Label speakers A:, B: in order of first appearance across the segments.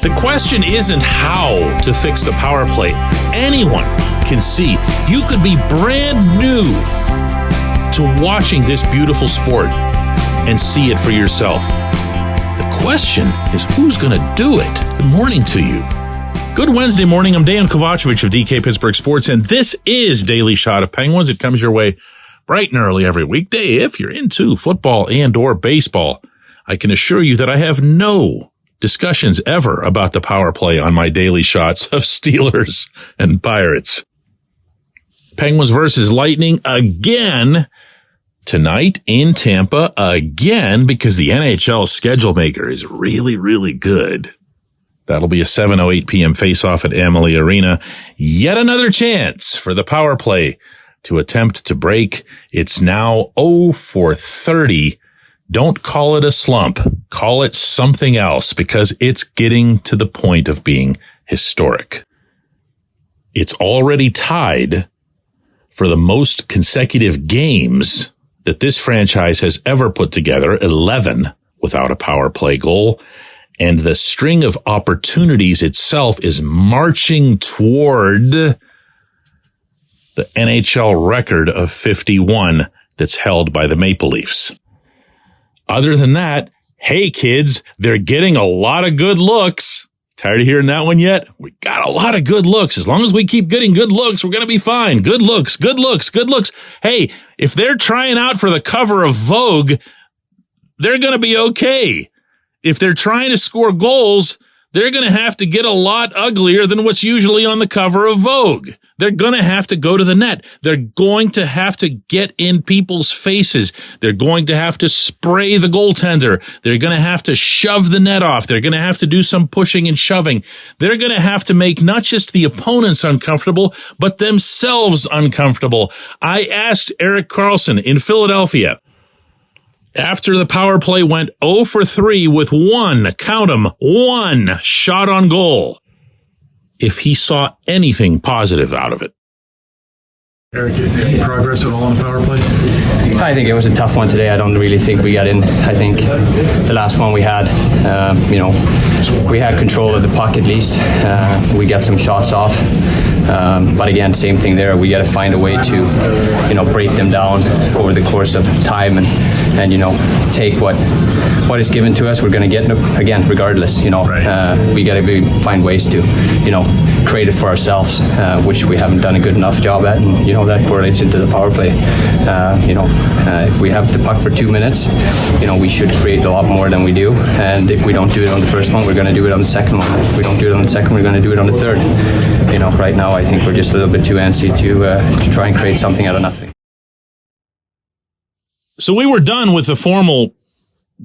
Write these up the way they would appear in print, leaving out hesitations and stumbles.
A: The question isn't how to fix the power play. Anyone can see. You could be brand new to watching this beautiful sport and see it for yourself. The question is, who's going to do it? Good morning to you. Good Wednesday morning. I'm Dejan Kovacevic of DK Pittsburgh Sports, and this is Daily Shot of Penguins. It comes your way bright and early every weekday if you're into football and or baseball. I can assure you that I have no discussions ever about the power play on my daily shots of Steelers and Pirates. Penguins versus Lightning again tonight in Tampa again, because the NHL schedule maker is really, really good. That'll be a 7:08 p.m. face-off at Amalie Arena. Yet another chance for the power play to attempt to break. It's now 0-for-30. Don't call it a slump. Call it something else, because it's getting to the point of being historic. It's already tied for the most consecutive games that this franchise has ever put together, 11 without a power play goal. And the string of opportunities itself is marching toward the NHL record of 51 that's held by the Maple Leafs. Other than that, hey kids, they're getting a lot of good looks. Tired of hearing that one yet? We got a lot of good looks. As long as we keep getting good looks, we're going to be fine. Good looks, good looks, good looks. Hey, if they're trying out for the cover of Vogue, they're going to be okay. If they're trying to score goals, they're going to have to get a lot uglier than what's usually on the cover of Vogue. They're going to have to go to the net. They're going to have to get in people's faces. They're going to have to spray the goaltender. They're going to have to shove the net off. They're going to have to do some pushing and shoving. They're going to have to make not just the opponents uncomfortable, but themselves uncomfortable. I asked Erik Karlsson in Philadelphia, after the power play went 0-for-3 with one shot on goal, if he saw anything positive out of it.
B: Erik, any progress at all on the power play?
C: I think it was a tough one today. I don't really think we got in. I think the last one we had, we had control of the puck at least. We got some shots off. But again, same thing there. We got to find a way to, break them down over the course of time and take what is given to us. We're going to get again, regardless. We got to find ways to, create it for ourselves, which we haven't done a good enough job at, and that correlates into the power play. If we have the puck for 2 minutes, we should create a lot more than we do. And if we don't do it on the first one, we're going to do it on the second one. If we don't do it on the second, we're going to do it on the third. Right now, I think we're just a little bit too antsy to try and create something out of nothing.
A: So we were done with the formal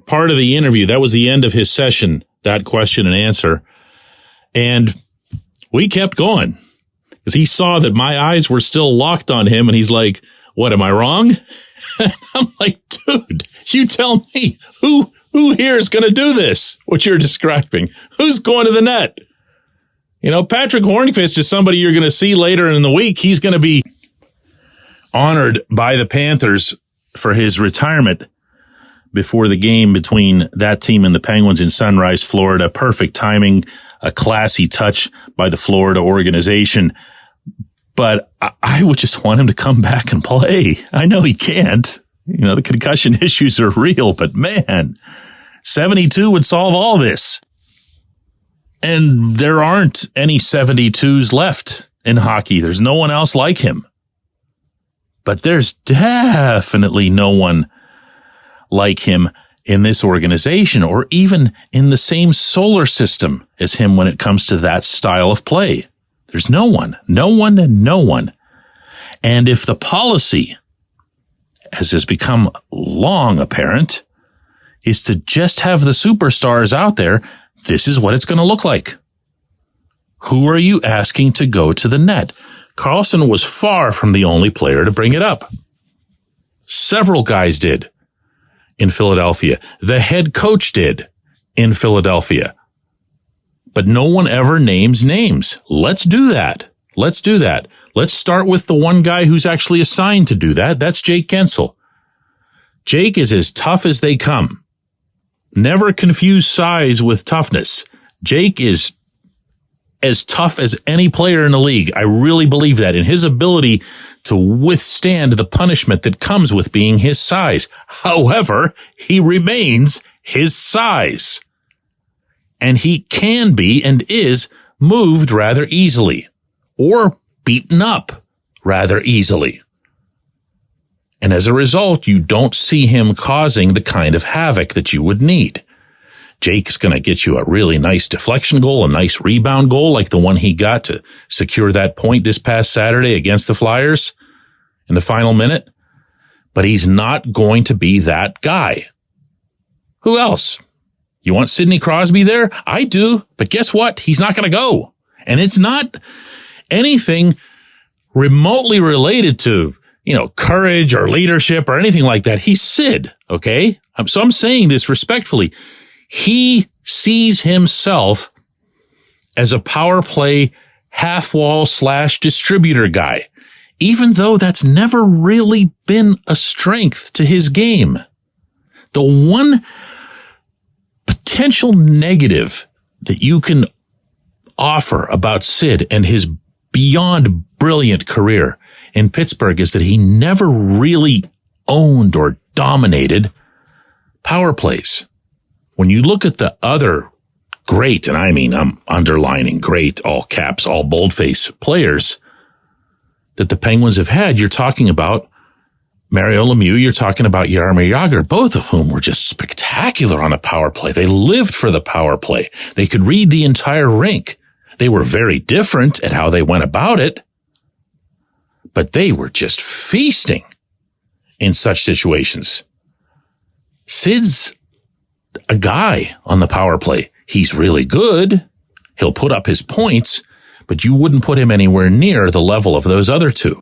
A: part of the interview. That was the end of his session, that question and answer. And we kept going because he saw that my eyes were still locked on him. And he's like, what, am I wrong? And I'm like, dude, you tell me who here is going to do this, what you're describing? Who's going to the net? Patrick Hornqvist is somebody you're going to see later in the week. He's going to be honored by the Panthers for his retirement before the game between that team and the Penguins in Sunrise, Florida. Perfect timing, a classy touch by the Florida organization. But I would just want him to come back and play. I know he can't. The concussion issues are real, but man, 72 would solve all this. And there aren't any 72s left in hockey. There's no one else like him. But there's definitely no one like him in this organization or even in the same solar system as him when it comes to that style of play. There's no one. And if the policy, as has become long apparent, is to just have the superstars out there, this is what it's going to look like. Who are you asking to go to the net? Karlsson was far from the only player to bring it up. Several guys did in Philadelphia. The head coach did in Philadelphia. But no one ever names names. Let's do that. Let's start with the one guy who's actually assigned to do that. That's Jake Guentzel. Jake is as tough as they come. Never confuse size with toughness. Jake is as tough as any player in the league. I really believe that in his ability to withstand the punishment that comes with being his size. However, he remains his size. And he can be and is moved rather easily or beaten up rather easily. And as a result, you don't see him causing the kind of havoc that you would need. Jake's going to get you a really nice deflection goal, a nice rebound goal like the one he got to secure that point this past Saturday against the Flyers in the final minute. But he's not going to be that guy. Who else? You want Sidney Crosby there? I do. But guess what? He's not going to go. And it's not anything remotely related to, courage or leadership or anything like that. He's Sid, okay? So I'm saying this respectfully. He sees himself as a power play half wall / distributor guy, even though that's never really been a strength to his game. The one potential negative that you can offer about Sid and his beyond brilliant career in Pittsburgh is that he never really owned or dominated power plays. When you look at the other great, and I mean I'm underlining great, all caps, all boldface players that the Penguins have had, you're talking about Mario Lemieux, you're talking about Jaromir Jagr, both of whom were just spectacular on a power play. They lived for the power play. They could read the entire rink. They were very different at how they went about it, but they were just feasting in such situations. Sid's a guy on the power play. He's really good. He'll put up his points, but you wouldn't put him anywhere near the level of those other two.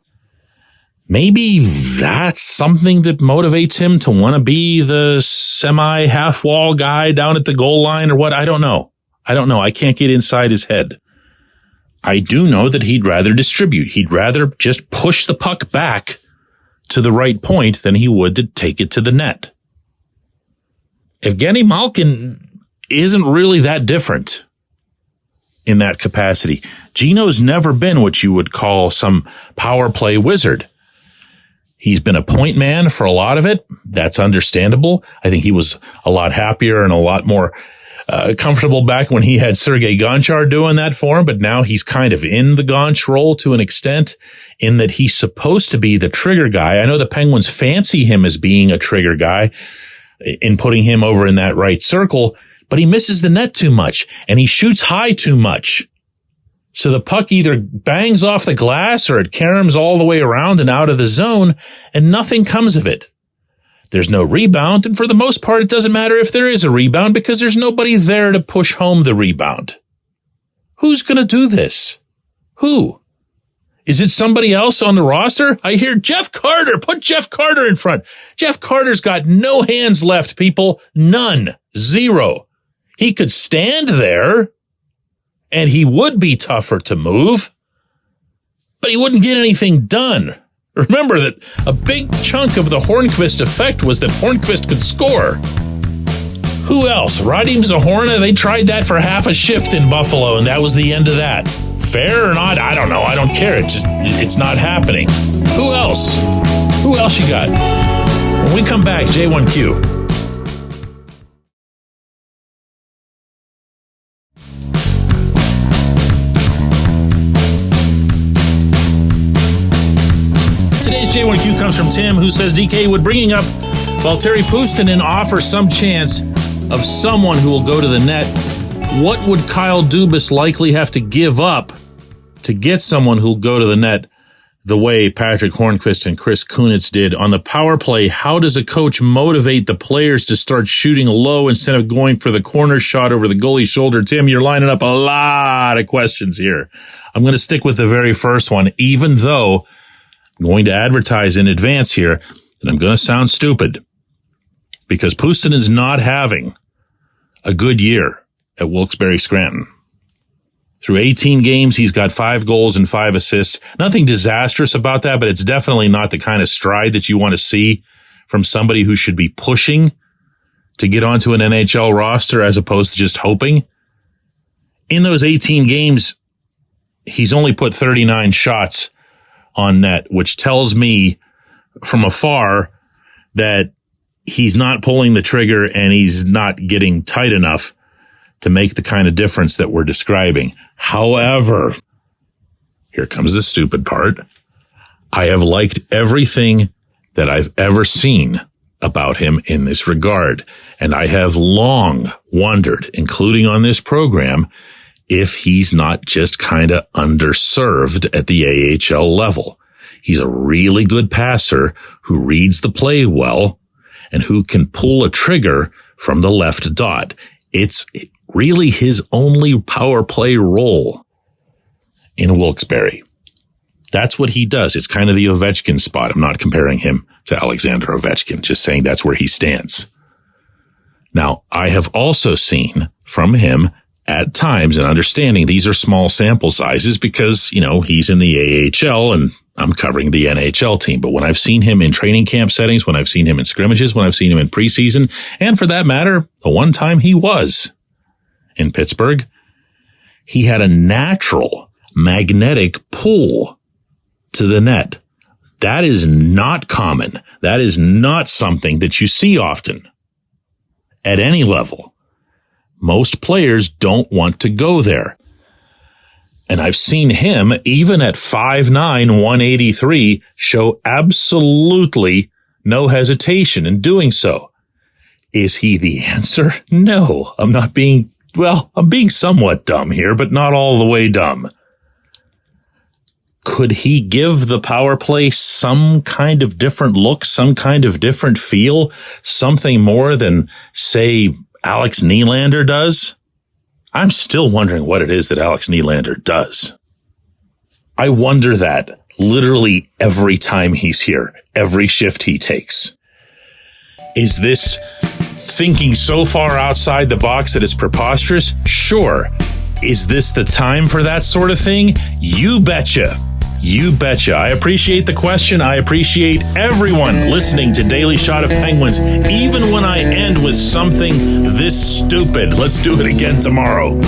A: Maybe that's something that motivates him to want to be the semi-half wall guy down at the goal line or what? I don't know. I can't get inside his head. I do know that he'd rather distribute. He'd rather just push the puck back to the right point than he would to take it to the net. Evgeny Malkin isn't really that different in that capacity. Gino's never been what you would call some power play wizard. He's been a point man for a lot of it. That's understandable. I think he was a lot happier and a lot more comfortable back when he had Sergei Gonchar doing that for him, but now he's kind of in the Gonch role to an extent in that he's supposed to be the trigger guy. I know the Penguins fancy him as being a trigger guy in putting him over in that right circle, but he misses the net too much and he shoots high too much. So the puck either bangs off the glass or it caroms all the way around and out of the zone and nothing comes of it. There's no rebound, and for the most part, it doesn't matter if there is a rebound because there's nobody there to push home the rebound. Who's going to do this? Who? Is it somebody else on the roster? I hear Jeff Carter. Put Jeff Carter in front. Jeff Carter's got no hands left, people. None. Zero. He could stand there, and he would be tougher to move, but he wouldn't get anything done. Remember that a big chunk of the Hornqvist effect was that Hornqvist could score. Who else? Radim Zahorna, they tried that for half a shift in Buffalo, and that was the end of that. Fair or not? I don't know. I don't care. It's not happening. Who else? Who else you got? When we come back, J1Q. Today's J1Q comes from Tim, who says, DK, would bringing up Valtteri Puustinen offer some chance of someone who will go to the net? What would Kyle Dubas likely have to give up to get someone who'll go to the net the way Patrick Hornqvist and Chris Kunitz did? On the power play, how does a coach motivate the players to start shooting low instead of going for the corner shot over the goalie's shoulder? Tim, you're lining up a lot of questions here. I'm going to stick with the very first one, even though I'm going to advertise in advance here that I'm going to sound stupid because Puustinen's not having a good year at Wilkes-Barre Scranton. Through 18 games, he's got 5 goals and 5 assists. Nothing disastrous about that, but it's definitely not the kind of stride that you want to see from somebody who should be pushing to get onto an NHL roster as opposed to just hoping. in those 18 games, he's only put 39 shots on net, which tells me from afar that he's not pulling the trigger and he's not getting tight enough to make the kind of difference that we're describing. However, here comes the stupid part. I have liked everything that I've ever seen about him in this regard. And I have long wondered, including on this program, if he's not just kind of underserved at the AHL level. He's a really good passer who reads the play well and who can pull a trigger from the left dot. It's really his only power play role in Wilkes-Barre. That's what he does. It's kind of the Ovechkin spot. I'm not comparing him to Alexander Ovechkin, just saying that's where he stands. Now, I have also seen from him at times, and understanding these are small sample sizes because, he's in the AHL and I'm covering the NHL team. But when I've seen him in training camp settings, when I've seen him in scrimmages, when I've seen him in preseason, and for that matter, the one time he was in Pittsburgh, he had a natural magnetic pull to the net. That is not common. That is not something that you see often at any level. Most players don't want to go there. And I've seen him, even at 5'9", 183, show absolutely no hesitation in doing so. Is he the answer? No, I'm being somewhat dumb here, but not all the way dumb. Could he give the power play some kind of different look, some kind of different feel, something more than, say, Alex Nylander does? I'm still wondering what it is that Alex Nylander does. I wonder that literally every time he's here, every shift he takes. Is this thinking so far outside the box that it's preposterous? Sure. Is this the time for that sort of thing? You betcha. You betcha. I appreciate the question. I appreciate everyone listening to Daily Shot of Penguins, even when I end with something this stupid. Let's do it again tomorrow.